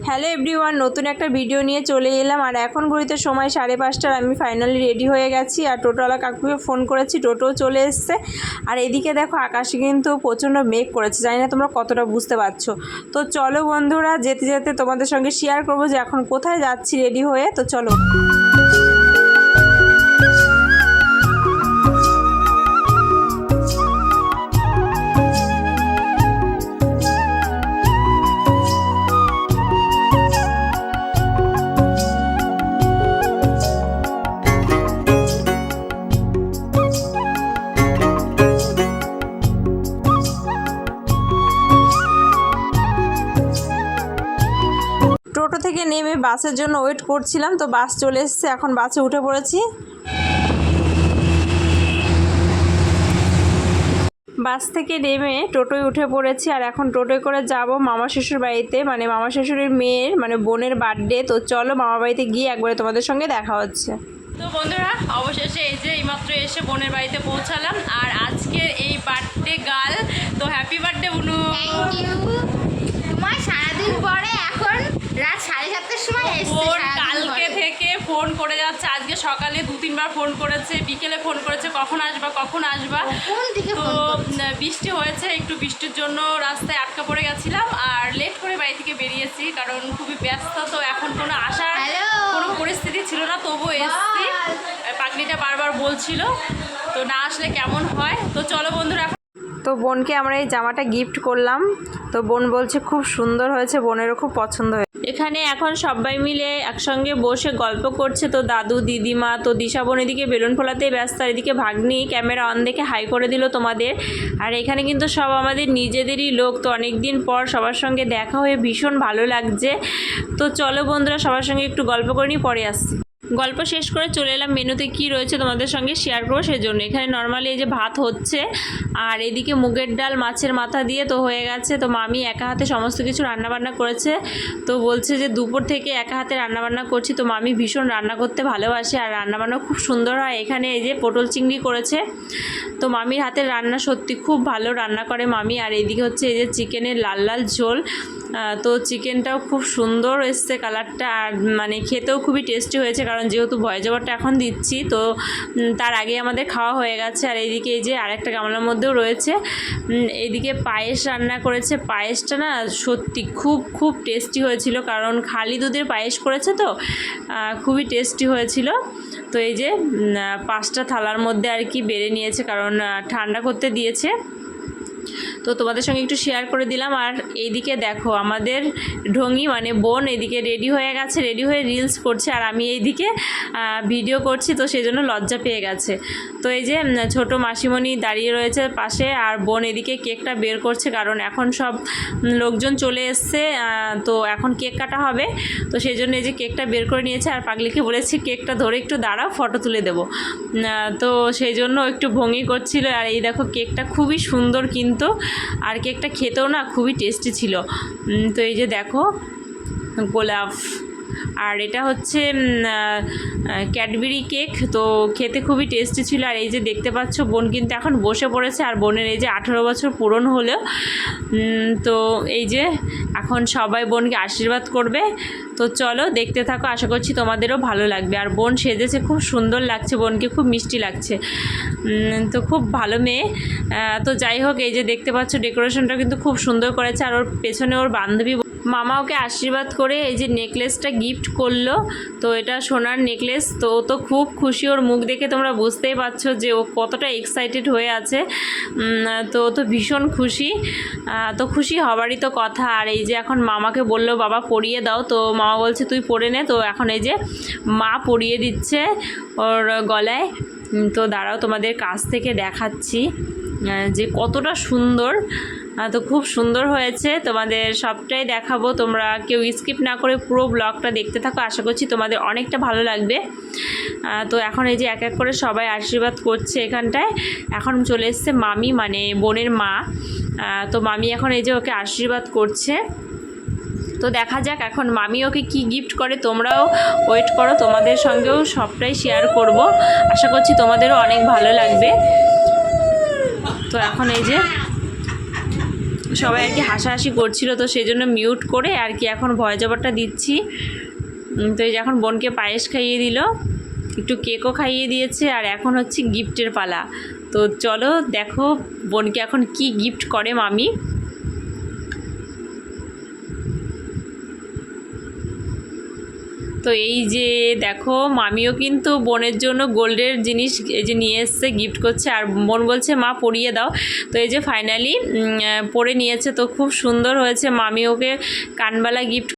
Hello everyone, নতুন একটা video নিয়ে চলে এলাম। আর এখন ঘড়িতে সময় 5:30। আমি ফাইনালি রেডি হয়ে গেছি আর টোটোওয়ালা কাকুকে ফোন করেছি, টোটোও চলে এসছে। আর এদিকে দেখো আকাশে কিন্তু প্রচণ্ড মেঘ করেছে, জানি না তোমরা কতটা বুঝতে পারছো। তো চলো বন্ধুরা, যেতে যেতে তোমাদের সঙ্গে শেয়ার করবো যে এখন কোথায় যাচ্ছি রেডি হয়ে। তো চলো। টোটো থেকে নেমে বাসের জন্য ওয়েট করছিলাম, তো বাস চলে এসেছে, এখন বাসে উঠে পড়েছি। বাস থেকে নেমে টোটোয় উঠে পড়েছি আর এখন টোটোয় করে যাব মামা শ্বশুর বাড়িতে, মানে মামা শ্বশুরের মেয়ের মানে বোনের বার্থডে। তো চলো মামা বাড়িতে গিয়ে একবারে তোমাদের সঙ্গে দেখা হচ্ছে। তো বন্ধুরা, অবশেষে এই যে এইমাত্র এসে বোনের বাড়িতে পৌঁছালাম। আর আজকে এই বার্থডে গার্ল, তো happy birthday Bunu. Thank you. তোমার সারাদিন পরে এখন রাত 7:30টার সময় এসেছে। ফোন কালকে থেকে ফোন করে যাচ্ছে, আজকে সকালে 2-3বার ফোন করেছে, বিকেলে ফোন করেছে কখন আসবা কখন আসবা। কোন দিকে তো বৃষ্টি হয়েছে, একটু বৃষ্টির জন্য রাস্তায় আটকা পড়ে গেছিলাম আর লেট করে বাড়ি থেকে বেরিয়েছি, কারণ খুবই ব্যস্ত। তো এখন কোনো আসার কোনো পরিস্থিতি ছিল না, তবুও এসছি। পাগলিটা বারবার বলছিল তো না আসলে কেমন হয়। তো চলো বন্ধুরা। তো বোনকে আমরা এই জামাটা গিফট করলাম, তো বোন বলছে খুব সুন্দর হয়েছে, বোনেরও খুব পছন্দ হয়েছে। এখানে এখন সবাই মিলে একসঙ্গে বসে গল্প করছে। তো দাদু দিদিমা, তো দিশা বোন এদিকে বেলুন ফোলাতেই ব্যস্ত, আর এদিকে ভাগ্নি ক্যামেরা অন দেখে হাই করে দিল তোমাদের। আর এখানে কিন্তু সব আমাদের নিজেদেরই লোক, তো অনেক দিন পর সবার সঙ্গে দেখা হয়ে ভীষণ ভালো লাগছে। তো চলো বন্ধুরা, সবার সঙ্গে একটু গল্প করে নিই, পরে আসছি। গল্প শেষ করে চলে এলাম মেনুতে কী রয়েছে তোমাদের সঙ্গে শেয়ার করবো সেজন্য। এখানে নর্মালি এই যে ভাত হচ্ছে, আর এদিকে মুগের ডাল মাছের মাথা দিয়ে তো হয়ে গেছে। তো মামি একা হাতে সমস্ত কিছু রান্নাবান্না করেছে, তো বলছে যে দুপুর থেকে একা হাতে রান্নাবান্না করছি। তো মামি ভীষণ রান্না করতে ভালোবাসে আর রান্নাবান্না খুব সুন্দর হয়। এখানে এই যে পটল চিংড়ি করেছে, তো মামির হাতের রান্না সত্যি খুব ভালো রান্না করে মামি। আর এদিকে হচ্ছে এই যে চিকেনের লাল লাল ঝোল, তো চিকেনটাও খুব সুন্দর এসছে কালারটা, আর মানে খেতেও খুবই টেস্টি হয়েছে, কারণ যেহেতু ভয়েস ওভারটা এখন দিচ্ছি তো তার আগে আমাদের খাওয়া হয়ে গেছে। আর এইদিকে এই যে আরেকটা গামলার মধ্যেও রয়েছে, এইদিকে পায়েস রান্না করেছে। পায়েসটা না সত্যি খুব খুব টেস্টি হয়েছিল, কারণ খালি দুধের পায়েস করেছে, তো খুবই টেস্টি হয়েছিল। তো এই যে 5টা থালার মধ্যে আর কি বেড়ে নিয়েছে, কারণ ঠান্ডা করতে দিয়েছে। তো তোমাদের সঙ্গে একটু শেয়ার করে দিলাম। আর এইদিকে দেখো আমাদের ঢঙ্গি মানে বোন এদিকে রেডি হয়ে গেছে, রেডি হয়ে রিলস করছে, আর আমি এইদিকে ভিডিও করছি, তো সেই জন্য লজ্জা পেয়ে গেছে। তো এই যে ছোট মাসিমণি দাঁড়িয়ে রয়েছে পাশে, আর বোন এদিকে কেকটা বের করছে, কারণ এখন সব লোকজন চলে এসছে, তো এখন কেক কাটা হবে। তো সেই জন্য এই যে কেকটা বের করে নিয়েছে, আর পাগলিকে বলেছি কেকটা ধরে একটু দাঁড়াও, ফটো তুলে দেবো। তো সেই জন্য একটু ভঙ্গি করছিল। আর এই দেখো কেকটা খুবই সুন্দর কিন্তু, আর কেকটা খেতেও না খুবই টেস্টি ছিল। তো এই যে দেখো গোলাপ, আর এটা হচ্ছে ক্যাডবেরি কেক, তো খেতে খুবই টেস্টি ছিল। আর এই যে দেখতে পাচ্ছ বোন কিন্তু এখন বসে পড়েছে, আর বোনের এই যে 18 বছর পূরণ হলো। তো এই যে এখন সবাই বোনকে আশীর্বাদ করবে। তো চলো দেখতে থাকো, আশা করছি তোমাদেরও ভালো লাগবে। আর বোন সেজেছে খুব সুন্দর লাগছে, বোনকে খুব মিষ্টি লাগছে, তো খুব ভালো মেয়ে। তো যাই হোক, এই যে দেখতে পাচ্ছ ডেকোরেশনটা কিন্তু খুব সুন্দর করেছে। আর ওর পেছনে ওর বান্ধবী মামা ওকে আশীর্বাদ করে এই যে নেকলেসটা গিফট করলো, তো এটা সোনার নেকলেস। তো ও তো খুব খুশি, ওর মুখ দেখে তোমরা বুঝতেই পারছো যে ও কতটা এক্সাইটেড হয়ে আছে। তো ও তো ভীষণ খুশি, তো খুশি হবারই তো কথা। আর এই যে এখন মামাকে বললো বাবা পরিয়ে দাও, তো মামা বলছে তুই পরে নে। তো এখন এই যে মা পরিয়ে দিচ্ছে ওর গলায়। তো দাঁড়াও তোমাদের কাছ থেকে দেখাচ্ছি যে কতটা সুন্দর। তো খুব সুন্দর হয়েছে, তোমাদের সবটাই দেখাবো, তোমরা কেউ স্কিপ না করে পুরো ব্লগটা দেখতে থাকো, আশা করছি তোমাদের অনেকটা ভালো লাগবে। তো এখন এই যে এক এক করে সবাই আশীর্বাদ করছে এখানটায়। এখন চলে এসছে মামি মানে বোনের মা, তো মামি এখন এই যে ওকে আশীর্বাদ করছে। তো দেখা যাক এখন মামি ওকে কি গিফট করে, তোমরাও ওয়েট করো, তোমাদের সঙ্গেও সবটাই শেয়ার করব, আশা করছি তোমাদেরও অনেক ভালো লাগবে। তো এখন এই যে সবাই আর কি হাসাহাসি করছিল, তো সেই জন্য মিউট করে আর কি এখন ভয় জবাবটা দিচ্ছি। তো এই যে এখন বোনকে পায়েস খাইয়ে দিল, একটু কেকও খাইয়ে দিয়েছে, আর এখন হচ্ছে গিফটের পালা। তো চলো দেখো বোনকে এখন কি গিফট করে মামি। তো এই যে দেখো মামিও কিন্তু বোনের জন্য গোল্ডের জিনিস এই যে নিয়ে এসছে, গিফট করছে, আর বোন বলছে মা পরিয়ে দাও। তো এই যে ফাইনালি পরে নিয়েছে, তো খুব সুন্দর হয়েছে। মামি ওকে কানবালা গিফট